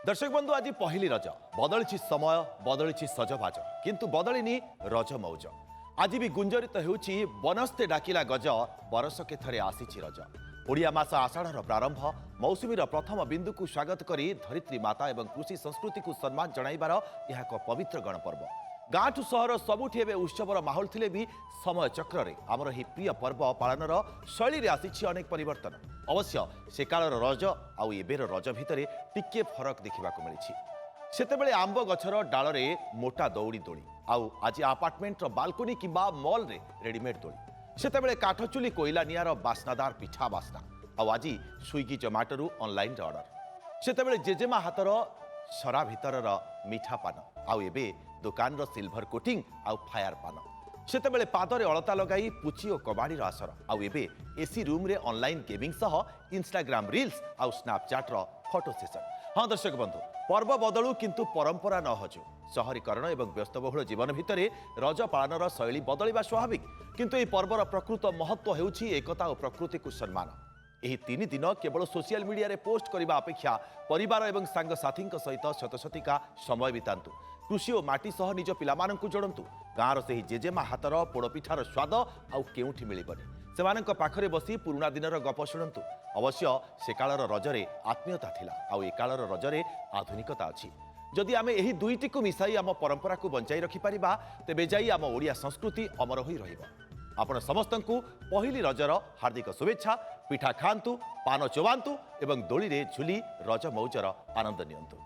दर्शक बंधु आज पहली रज बदली समय बदली सजबाज किंतु बदलिनी रज मौज आज भी गुंजरित होउछि बनस्ते डाकिला गज बरस के थरे आसीछि रज ओडिया मास आषाढ़र प्रारंभ मौसुमीर प्रथम बिंदु को स्वागत करी धरित्री माता एवं कृषि संस्कृति को सम्मान जणाइबार यह एक पवित्र गणपर्व गाँ ठू सहर सबुठी एवं उत्सवर माहौल थिले भी समय चक्र में आमर ही प्रिय पर्व पालनर शैली आसीछि अनेक परिवर्तन अवश्य से कालर रज आउ एबेर रज भितर टिके फरक देखा मिली सेतेबेले आंब गछर डाल मोटा दौड़ी दोली आउ आज आपार्टमेंटर बालकोनी किंबा मॉल रे रेडीमेड दोली सेतेबेले काठचुली कोइला नियार बास्नादार पिठा बास्ना आउ आज स्विगी जोमाटोरू ऑनलाइन ऑर्डर सेतेबेले जेजेमा हातर सरा भितरर मीठा पान आउ एबे दुकान सिल्भर कोटिंग आउ फायर पान सेतेबेले पादरे अलता लगाई पुची और कबाड़ी आसर आउ एबे एसी रूम रे ऑनलाइन गेमिंग सह इंस्टाग्राम रील्स आउ स्नैपचैट रो फोटो सेशन। हाँ दर्शक बंधु पर्व बदलू किंतु परंपरा न हजू शहरीकरण एवं व्यस्तबहुल जीवन भितर रज पालनर शैली बदलवा स्वाभाविक किंतु यह पर्वर प्रकृत महत्व हेउछि एकता और प्रकृति को सम्मान यही 3 दिन केवल सोशल मीडिया रे पोस्ट करने अपेक्षा परिवार एवं सांगसाथी सहित शतशतिका समय बितांतु कृषि और माटी सह निज पिलामानंकु जोड़ंतु गाँवर से जेजेमा हाथर पोड़पिठार स्वाद आउ केउठी मिलिबनी सेमानंक पाखरे बसी पुरुणा दिनर गप शुणंतु अवश्य से कालर रजरे आत्मीयता थिला आउ ए कालर रजरे आधुनिकता अछि जदि आमे एही दुईटी को मिसाई आम परंपरा को बंचाई रखि परिबा तेबे जाई आम ओडिया संस्कृति अमर होई रहिबो। आपण समस्तंकु पहली रजर हार्दिक शुभेच्छा पिठा खांतु पान चोबांतु एवं दोली रे झुली रज मौजर आनंद नियंतु।